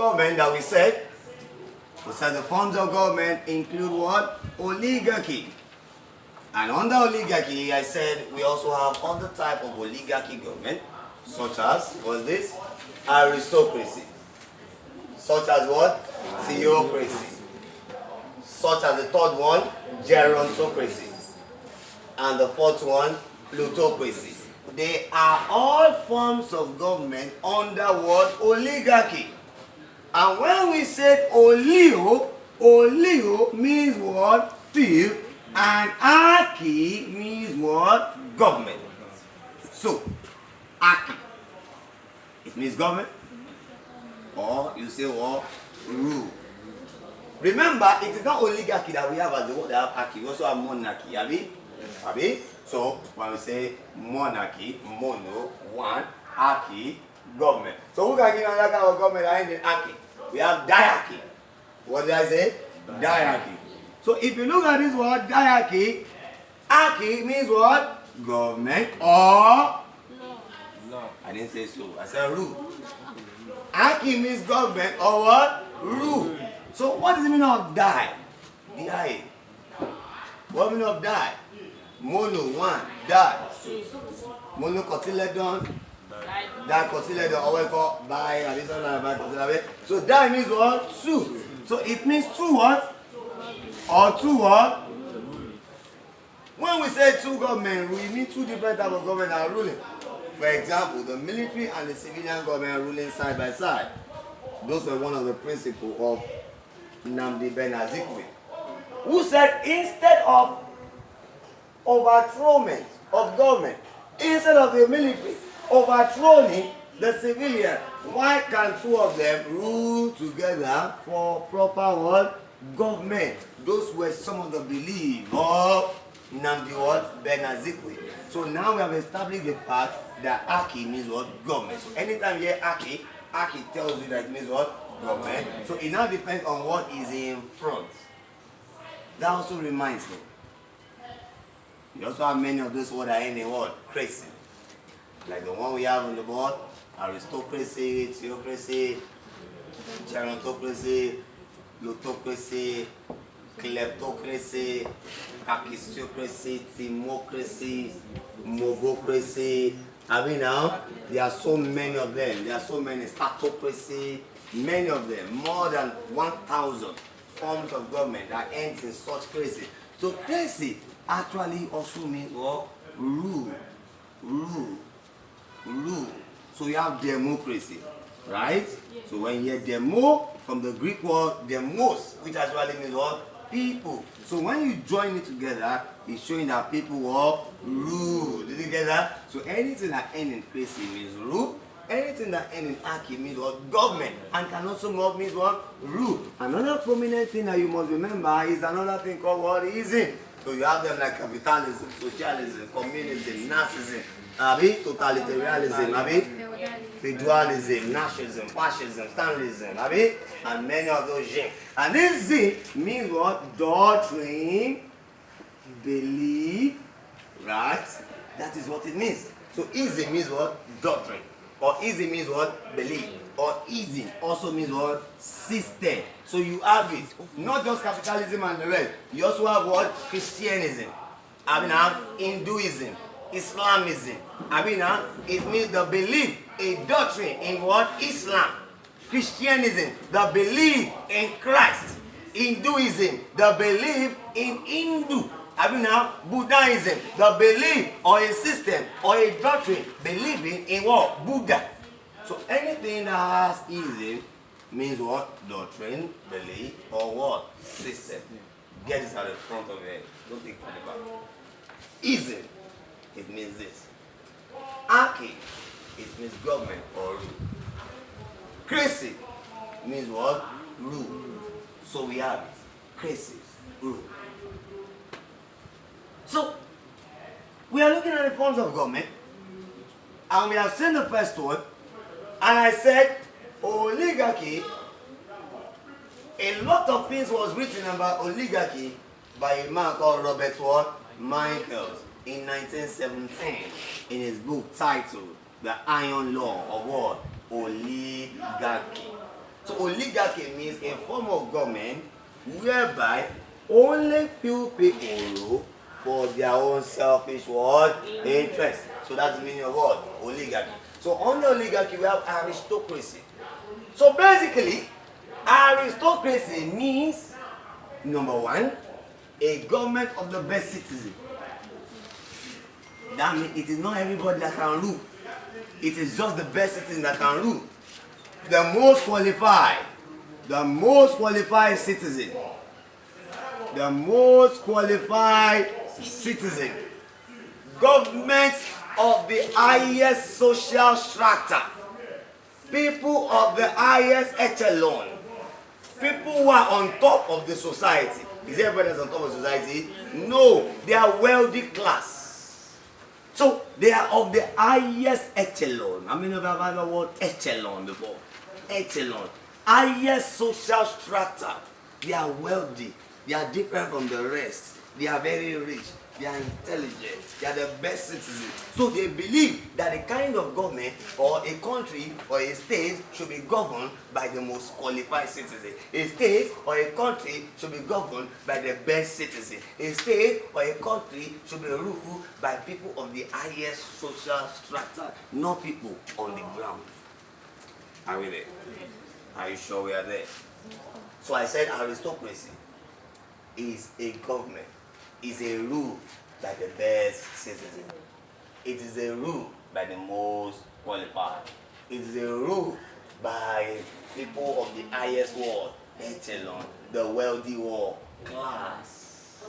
government that we said the forms of government include what? Oligarchy. And under oligarchy, I said we also have other type of oligarchy government, such as, what's this? Aristocracy. Such as what? Theocracy. Such as the third one, gerontocracy. And the fourth one, plutocracy. They are all forms of government under what? Oligarchy. And when we said olio means what? Few. And archy means what? Government. So, archy, it means government. Or you say what? Rule. Remember, it is not oligarchy that we have as the word that have archy. We also have monarchy. Abi? So, when we say monarchy, mono, one, archy, government. So, who can give another kind of government that ain't archy? We have diarchy. What did I say? Diarchy. So if you look at this word diarchy, archy means what? Government or no. I didn't say so. I said rule. Archy means government or what? Rule. So what is the meaning of die? D-I-A. What meaning of die? Mono, one, die. Mono cotyledon. Die cotyledon, or we call by. So die means what? Two. So it means two what? Or two what? When we say two government, we mean two different types of government are ruling. For example, the military and the civilian government are ruling side by side. Those were one of the principles of Nnamdi Azikiwe, who said instead of overthrowment of government, instead of the military overthrowing the civilian, why can two of them rule together for proper what? Government. Those were some of the beliefs of Nnamdi Azikiwe. So now we have established the fact that archy means what? Government. So anytime you hear archy tells you that it means what? Government. So it now depends on what is in front. That also reminds me. You also have many of those words that are in the word crazy. Like the one we have on the board, aristocracy, theocracy, gerontocracy, plutocracy, kleptocracy, kakistocracy, timocracy, mogocracy. I mean now, there are so many of them. There are so many, statocracy, many of them, more than 1,000 forms of government that ends in such crazy. So crazy actually also means what? Rule. So you have democracy, right? Yes. So when you hear demo, from the Greek word demos, which actually means what? People. So when you join it together, it's showing that people will rule. Did you get that? So anything that ends in crazy means rule. Anything that ends in archy means what? Government. And can also means what? Rule. Another prominent thing that you must remember is another thing called what? Ism. So you have them like capitalism, socialism, communism, Nazism, totalitarianism, feudalism, nationalism, fascism, Stalinism, and many of those things. And this Z means what? Doctrine, belief, right? That is what it means. So easy means what? Doctrine. Or easy means what? Belief. Or easy also means what? System. So you have it. Not just capitalism and the rest. You also have what? Christianism. Hinduism. Islamism. It means the belief, a doctrine in what? Islam. Christianism, the belief in Christ. Hinduism, the belief in Hindu. Buddhism, the belief or a system or a doctrine believing in what? Buddha. So anything that has ism means what? Doctrine, belief, or what? System. Get this at the front of your head. Don't think from the back. Ism, it means this. Archy, it means government or rule. Crazy means what? Rule. So we have it. Crazy, rule. So, we are looking at the forms of government, and we have seen the first one, and I said, oligarchy, a lot of things was written about oligarchy by a man called Robert Michaels in 1917 in his book titled The Iron Law of what? Oligarchy. So oligarchy means a form of government whereby only few people rule for their own selfish what? Interest. So that's the meaning of what? Oligarchy. So under oligarchy we have aristocracy. So basically, aristocracy means, number one, a government of the best citizen. That means it is not everybody that can rule. It is just the best citizen that can rule. The most qualified citizen. The most qualified citizen. Government of the highest social strata. People of the highest echelon. People who are on top of the society. Is everybody that's on top of society? No, they are wealthy class. So they are of the highest echelon. I mean, I've heard the word echelon before. Echelon. Highest social strata. They are wealthy. They are different from the rest. They are very rich. They are intelligent. They are the best citizens. So they believe that a kind of government or a country or a state should be governed by the most qualified citizen. A state or a country should be governed by the best citizen. A state or a country should be ruled by people of the highest social strata, not people on the ground. Are we there? Are you sure we are there? So I said aristocracy is a government, is a rule by the best citizen. It is a rule by the most qualified. It is a rule by people of the highest world echelon, the wealthy world class.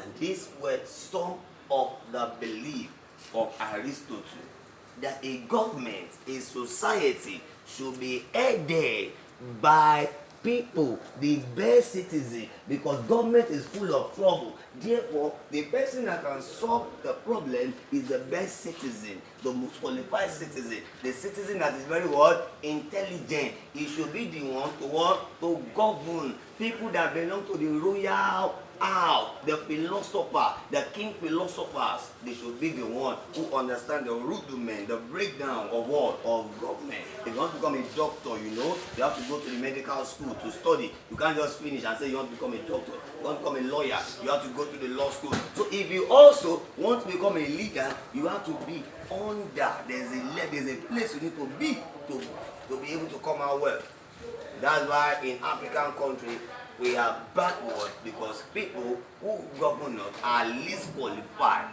And this were some of the belief of Aristotle that a government, a society should be headed by people, the best citizen, because government is full of trouble. Therefore, the person that can solve the problem is the best citizen, the most qualified citizen, the citizen that is very what? Intelligent. He should be the one to what? To govern. People that belong to the royal house, the philosopher, the king philosophers, they should be the one who understand the rudiment, the breakdown of what? Of government. If you want to become a doctor, you know, you have to go to the medical school to study. You can't just finish and say you want to become a doctor. You want to become a lawyer, you have to go to the law school. So if you also want to become a leader, you have to be under. There's a place you need to be able to come out well. That's why in African countries we are backward, because people who govern us are least qualified,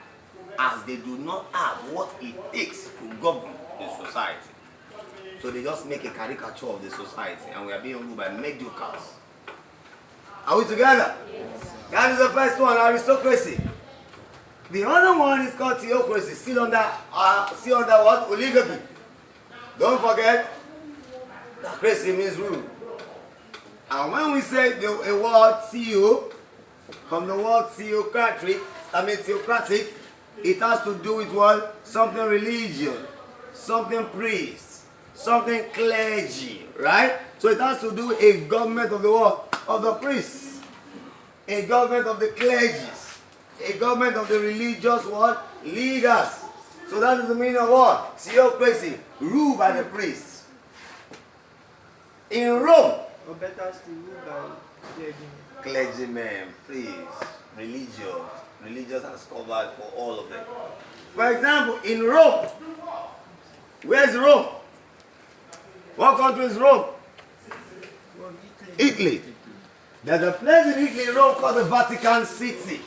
as they do not have what it takes to govern the society. So they just make a caricature of the society, and we are being ruled by mediocres. Are we together? Yes. That is the first one, aristocracy. The other one is called theocracy, still under what? Oligarchy. Don't forget that crazy means rule. And when we say the word theo, from the word theocratic, it has to do with what? Something religion, something priest, something clergy, right? So it has to do with a government of the what? Of the priests, a government of the clergies, a government of the religious what? Leaders. So that is the meaning of what? Theocracy, ruled by the priests. In Rome, or better still, ruled by clergymen, priests, religious has covered for all of them. For example, in Rome, where's Rome? What country is Rome? Italy. There's a place in Italy, Rome, called the Vatican City.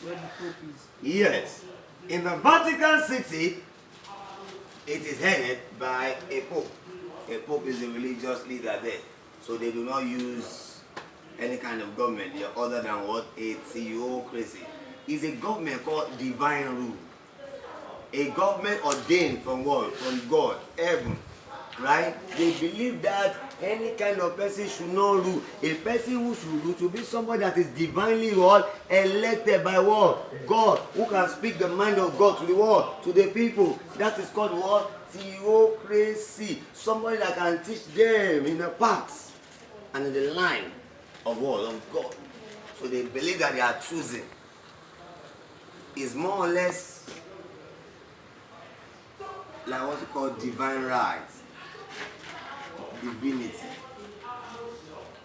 where the Pope is. Yes. In the Vatican City, it is headed by a pope. A pope is a religious leader there. So they do not use any kind of government here other than what? A theocracy. It's a government called divine rule. A government ordained from what? From God, heaven. Right? They believe that any kind of person should not rule. A person who should rule should be somebody that is divinely what? Elected by what? God, who can speak the mind of God to the world, to the people. That is called what? Theocracy. Somebody that can teach them in the path and in the line of what? Of God. So they believe that they are choosing. Is more or less like what you call divine rights. divinity.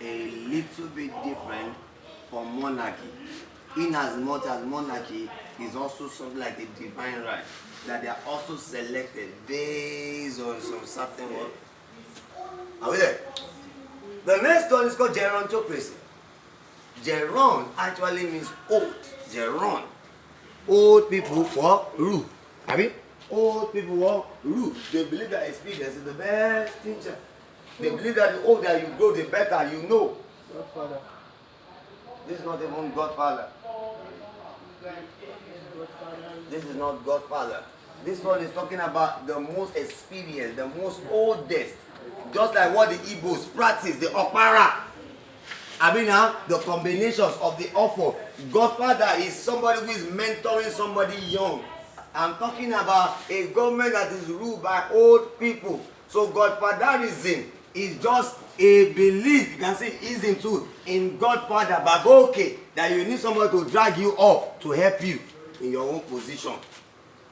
A little bit different from monarchy. In as much as monarchy is also something like a divine right, that they are also selected based on some certain what? Are we there? The next one is called gerontocracy. Geron actually means old. Geron. Old people for rule. I mean, old people for rule. They believe that experience is the best teacher. They believe that the older you grow, the better you know. Godfather. This is not even Godfather. This is not Godfather. This one is talking about the most experienced, the most oldest. Just like what the Igbos practice, the Okpara. I mean, the combinations of the awful. Godfather is somebody who is mentoring somebody young. I'm talking about a government that is ruled by old people. So Godfatherism is just a belief, you can say ism too, in Godfather, but okay, that you need someone to drag you up to help you in your own position.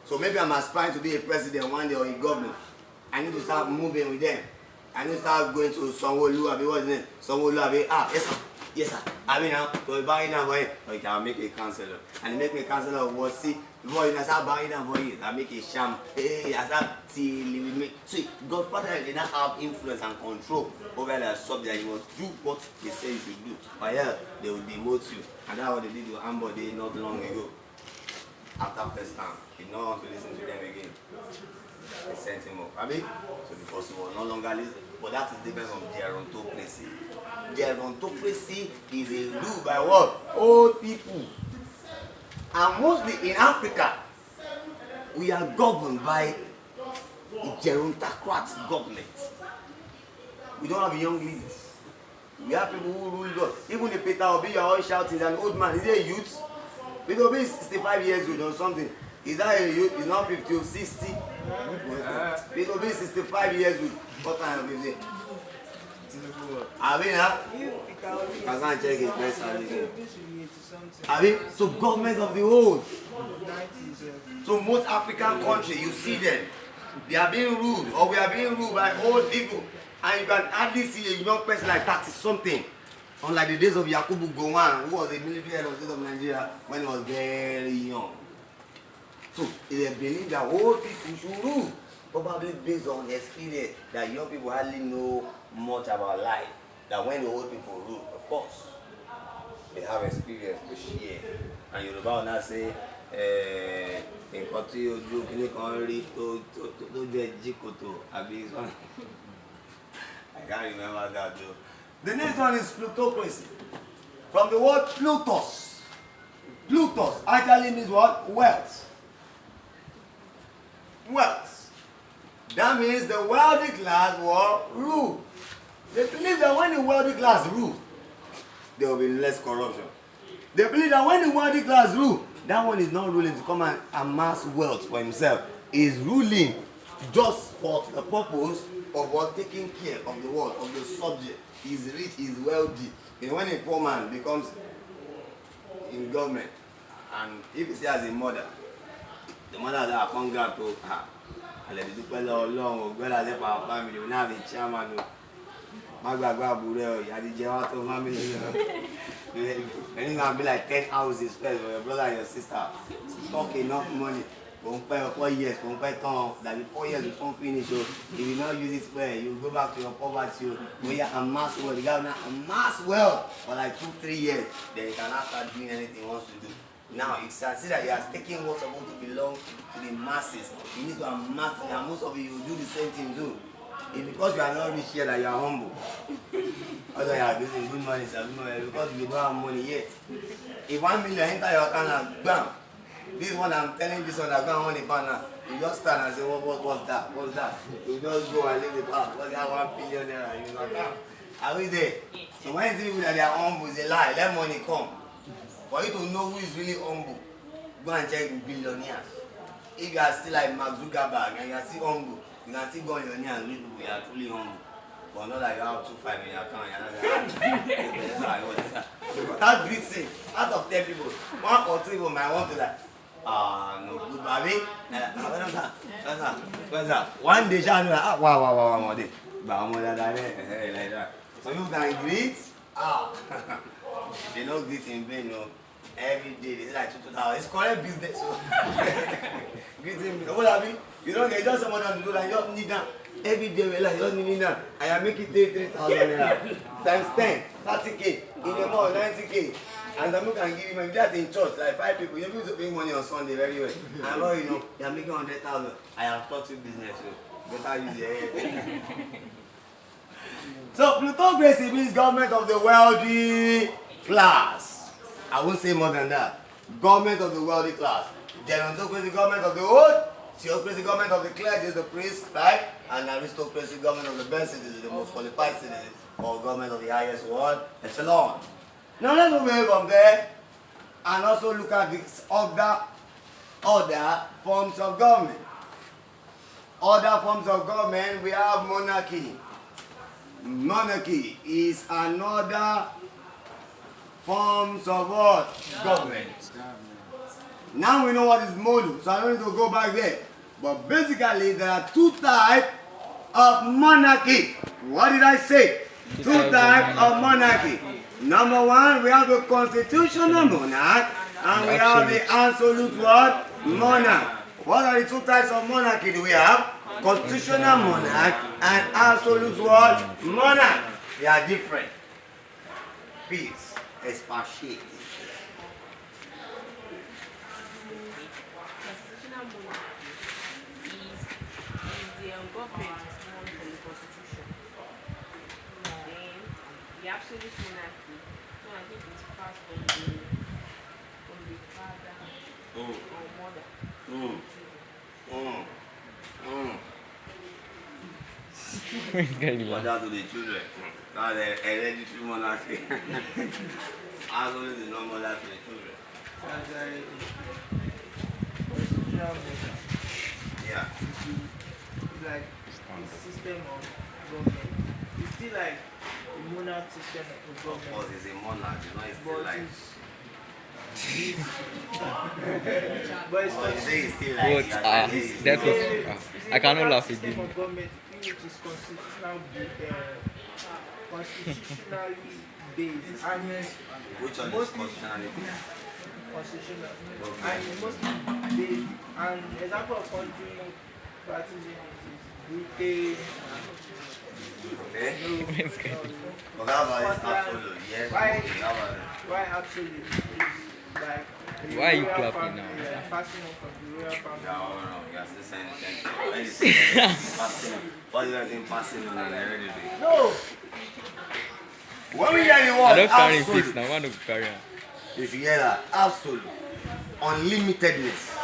So maybe I'm aspiring to be a president one day or a governor. I need to start moving with them. I need to start going to Sanwo-Olu, what's his name? Sanwo-Olu, yes sir, yes sir. I mean, to buy now, okay, I'll make a councillor. And make me a councillor of what? See, boy, I start buying now for it. I make a sham. Hey, I start till with me. See, Godfather did not have influence and control over the subject. You must do what they say you should do. But yeah, they will demote you. And that's what they did to Ambode not long ago. After first time, he did not want to listen to them again. They sent him off. I mean, so because he was no longer listening. But that is different from gerontocracy. Gerontocracy is a rule by what? Old people. And mostly in Africa, we are governed by a gerontocrat government. We don't have young leaders. We have people who rule us. Even the Peter Obi, you are always shouting, an old man. Is he a youth? Peter Obi is 65 years old or something. Is that a youth? He's not 50 or 60. Peter Obi is 65 years old. What time is it? I mean, I can't check his best again. I mean, so government of the old. So most African countries, you see them, they are being ruled, or we are being ruled by old people. And you can hardly see a young person like 30 something. Unlike the days of Yakubu Gowon, who was a military head of the state of Nigeria when he was very young. So they believe that old people should rule, probably based on experience that young people hardly know much about life. That when the old people rule, of course, they have experience to share. And Yoruba will not say, nǹkan tí ojú kìíní kan rí tó jẹ́ jíkòtò àbí something. I can't remember that though. The next one is plutocracy. From the word Plutus. Plutus actually means what? Wealth. Wealth. That means the wealthy class will rule. They believe that when the wealthy class rule, there will be less corruption. They believe that when the wealthy class rule, that one is not ruling to come and amass wealth for himself. He is ruling just for the purpose of what? Taking care of the world, of the subject. He is rich, he is wealthy. And when a poor man becomes in government, and if he has a mother, the mother that congrats to her, and let the people along, well as if our family will not have a chairman. Magba Burel, you had the Gelato family. And you can be like 10 houses first for your brother and your sister. Stock enough money. Won't pay 4 years, won't pay ton. That the 4 years before finish, so if you not use it well, you go back to your poverty. When you amass wealth, you got to amass wealth for like 2-3 years. Then you cannot start doing anything you want to do. Now you can see that he has taken what's supposed to belong to the masses. You need to amass it, and most of you will do the same thing too. It's because you are not rich yet that you are humble. Also, you are using good money, sir. Because you don't have money yet. If 1 million enter your account, bam. This one I'm telling this one that go on the partner. You just stand and say, what's that? What's that? You just go and leave the park. What's that 1 billion naira? You know, are we there? So when you think that they are humble, it's a lie. Let money come. For you to know who is really humble, go and check billionaires. If you are still like Mark Zuckerberg and you are still humble, you can still go on your knee and read people, you are truly humble. But not like you have 2.5 in your account. You're not because that great thing, out of 10 people, 1 or 2 people might want to like, no good, baby. What's that? One day, wow. But I'm like that. So you can greet. They don't greet in vain, no. Every day, they say like 2,000. It's correct business. So. Greeting me. What have you? You don't get just someone to do like, you just need that. Every day, we like, you just need that. I am making 3,000 naira. Times 10, 30K. In a month, 90K. And some people can give you, maybe that in church, like 5 people. You're able to pay money on Sunday very well. And now, you know, you're making 100,000. I have taught you business, so better use your head. So, plutocracy means government of the wealthy class. I won't say more than that. Government of the wealthy class. Gerontocracy, government of the old. Theocracy, government of the clergy, is the priest, right? And aristocracy, government of the best citizens, the most qualified citizens, or government of the highest one, echelon. Now let's move away from there and also look at the other forms of government. Other forms of government, we have monarchy. Monarchy is another forms of what? Government. Now we know what is Molu, so I don't need to go back there. But basically, there are two types of monarchy. What did I say? Two types of monarchy. Number one, we have the constitutional monarch, and we have the absolute what? Monarch. What are the two types of monarchy do we have? Constitutional monarch and absolute what? Monarch. They are different. Peace. Expatiate. Constitutional monarchy is the government born from the constitution. Then the absolute monarchy, no, I think it's passed from the father or mother to the children. Mother to the children. Now the hereditary monarchy. Absolute is not mother to the children. As I constitutional measure, Yeah. it's like the system of government. It's still like the monarch system of Of course, government. it's a monarch, you know, it's still But like. but it's Oh, you say it's still like. What? That was. I cannot laugh system again. of government which is constitutionally based and Which one is mostly constitutionally based? constitutional and mostly based. And example of country practicing is Britain. Okay. But that was absolute. Yes. Why? That was. Why absolute is like the Why are you royal clapping family, now? like passing on from the royal family. No, you're still saying the same thing. When you say passing, what do you think passing on an heredity? No, When we hear the I word don't carry face absolute, now. I want to carry on. if you hear that, absolute, unlimitedness,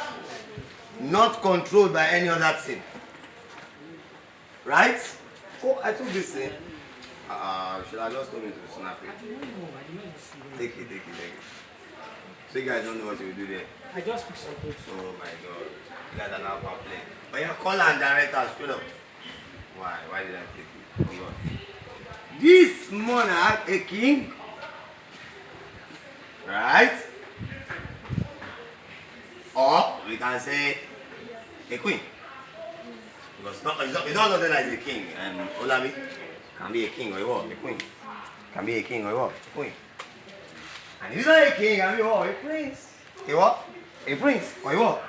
not controlled by any other thing. Right? Oh, I took this thing. Should I just told me to snap it? Take it. So you guys don't know what you do there. I just fixed something. Oh my god. You guys are now playing. But you're calling and director, straight up. Why? Why did I take it? Oh, God. This monarch, a king, right? Or we can say a queen. Because it's not nothing like a king. Olabi can be a king or a what? A queen. Can be a king or a what? A queen. And if he's not a king, can be what? A prince. A what? A prince or a what?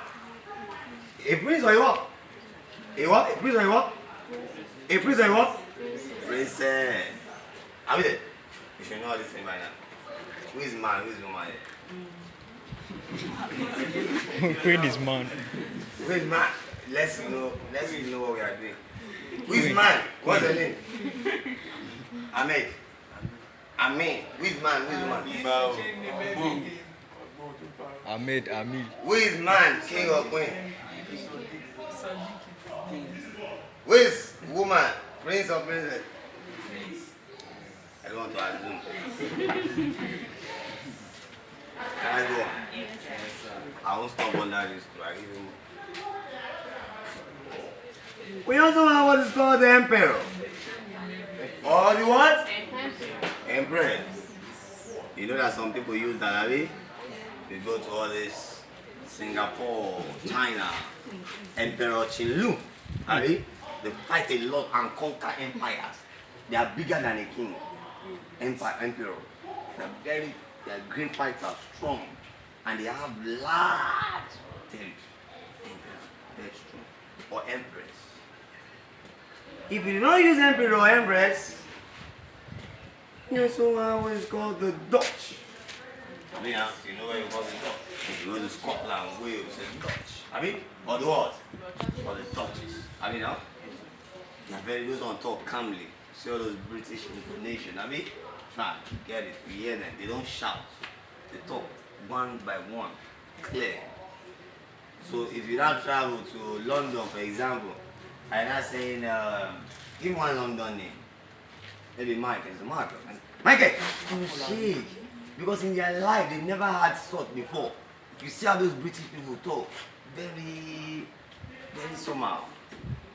A prince or a what? A what? A prince or a what? A prince or a what? Princess. Are we there? You should know all this thing by now. Who is man? Who is woman? Queen is man. Who is man? Let's know what we are doing. Who is man? What's her name? Ahmed. Ahmed. Who is man? Who is woman? Ahmed, Amil. Who is man? King or queen? Who is woman? Prince or princess? I don't want to assume. Can I go on? I won't stop on that list. I give him. We also have what is called the emperor. Or the what? Emperor. You know that some people use that, Abi? They go to all this Singapore, China, Emperor Qin Lu, Abi? They fight a lot and conquer empires. They are bigger than a king. Emperor. They are great fighters, strong, and they have large territory. Very strong. Or empress. If you don't use emperor or empress, you're somehow it's called the Dutch. I mean, you know where you call the Dutch? If you go to Scotland, Wales, it's Dutch. I mean, or the what? Or the Dutches. I mean, they're very good on talk calmly. See all those British intonation. I mean, try, get it, we hear them. They don't shout. They talk one by one, clear. So if you now travel to London, for example, I'm not saying, give one London name. Maybe Mike, it's Michael. Michael! Oh shit! Because in their life, they never had thought before. You see how those British people talk. Very, very somehow.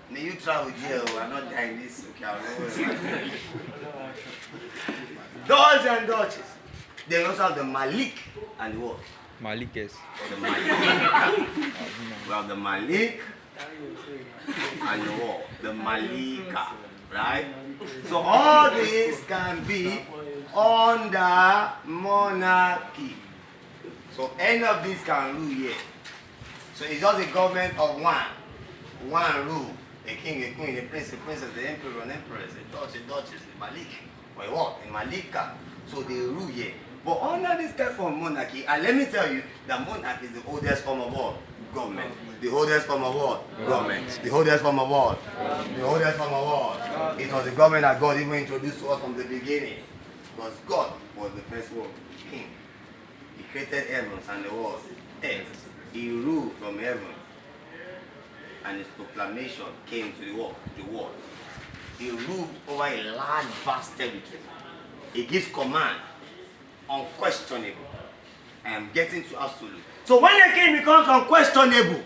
May you travel jail, I'm not dying this, okay? Dutch and Dutches. They also have the Malik and the what? Malik, yes. The Malik. We have the Malik and the what? The Malika, right? So all these can be under monarchy. So any of these can rule here. So it's just a government of one rule. A king, a queen, a prince, a princess, the emperor, an empress, a duchess, a malik, or a what? A malika. So they rule here. But under this type of monarchy, and let me tell you, that monarchy is the oldest form of what? Government. The oldest form of what? Government. The oldest form of what? The oldest form of what? It was the government that God even introduced to us from the beginning. Because God was the first one, king. He created heavens and the world, earth. He ruled from heaven. And his proclamation came to the world. He ruled over a large, vast territory. He gives command, unquestionable. I am getting to absolute. So when a king becomes unquestionable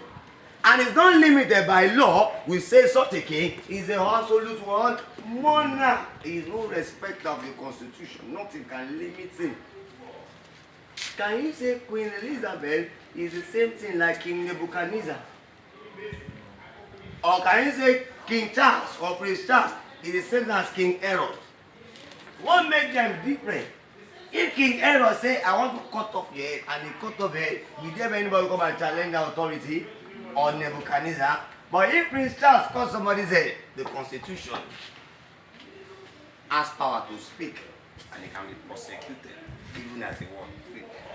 and is not limited by law, we say such a king is a absolute one monarch. He is no respecter of the constitution. Nothing can limit him. Can you say Queen Elizabeth is the same thing like King Nebuchadnezzar? Or can you say King Charles or Prince Charles is the same as King Herod? What makes them different? If King Herod say, I want to cut off your head, and he cut off your head, will there be anybody come and challenge the authority? Or Nebuchadnezzar? But if Prince Charles cut somebody's head, the constitution has power to speak, and he can be prosecuted, even as a war.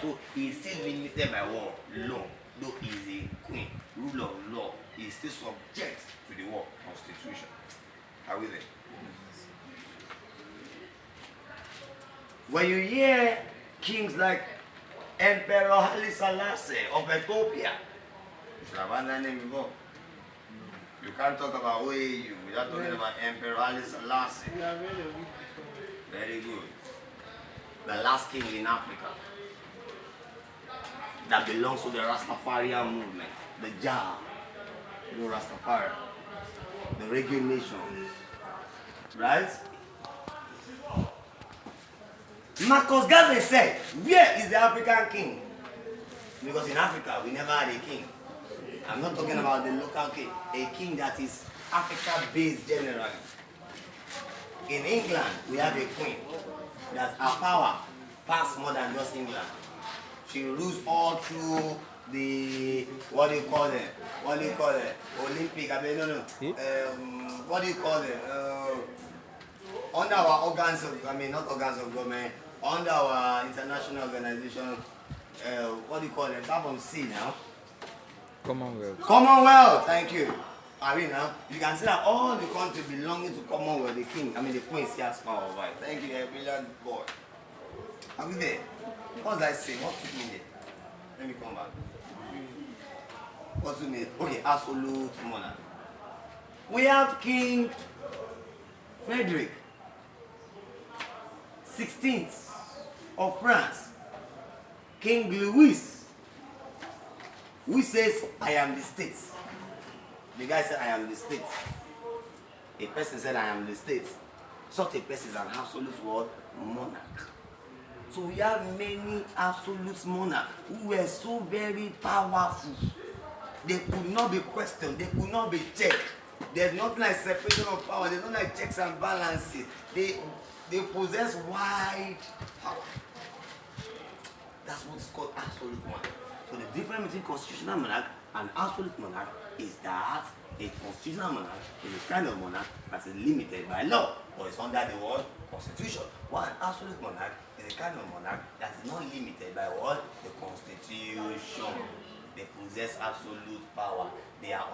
So he is still limited by war, law. Though he is a queen, ruler of law, he is still subject to the war, constitution. Are we there? When you hear kings like Emperor Haile Selassie of Ethiopia, you should have had that name before. You can't talk about OAU without talking about Emperor Haile Selassie. Very good. The last king in Africa that belongs to the Rastafarian movement, the Jah, you know Rastafari, the reggae nation, right? Marcus Garvey said, where is the African king? Because in Africa, we never had a king. I'm not talking about the local king, a king that is Africa-based generally. In England, we have a queen that her power passed more than just England. She rules all through the, what do you call it? Olympic, I mean, no. What do you call it? Under our organs of, not organs of government, under our international organization, what do you call it? Start from C now. Commonwealth. Commonwealth, thank you. Now, you can see that all the countries belonging to Commonwealth, the king, the queen, she has power over it. Thank you, a brilliant boy. Are we there? What was I saying? What took me there? Let me come back. What took me there? Okay, absolute monarch. We have King Frederick, 16th of France. King Louis, who says, I am the state. The guy said, I am the state. A person said, I am the state. Such a person is an absolute word, monarch. So we have many absolute monarchs who were so very powerful. They could not be questioned. They could not be checked. There's nothing like separation of power. There's nothing like checks and balances. They possess wide power. That's what is called absolute monarch. So the difference between constitutional monarch and absolute monarch is that a constitutional monarch is a kind of monarch that is limited by law or is under the word constitution. While an absolute monarch is a kind of monarch that is not limited by what? The constitution. They possess absolute power. They are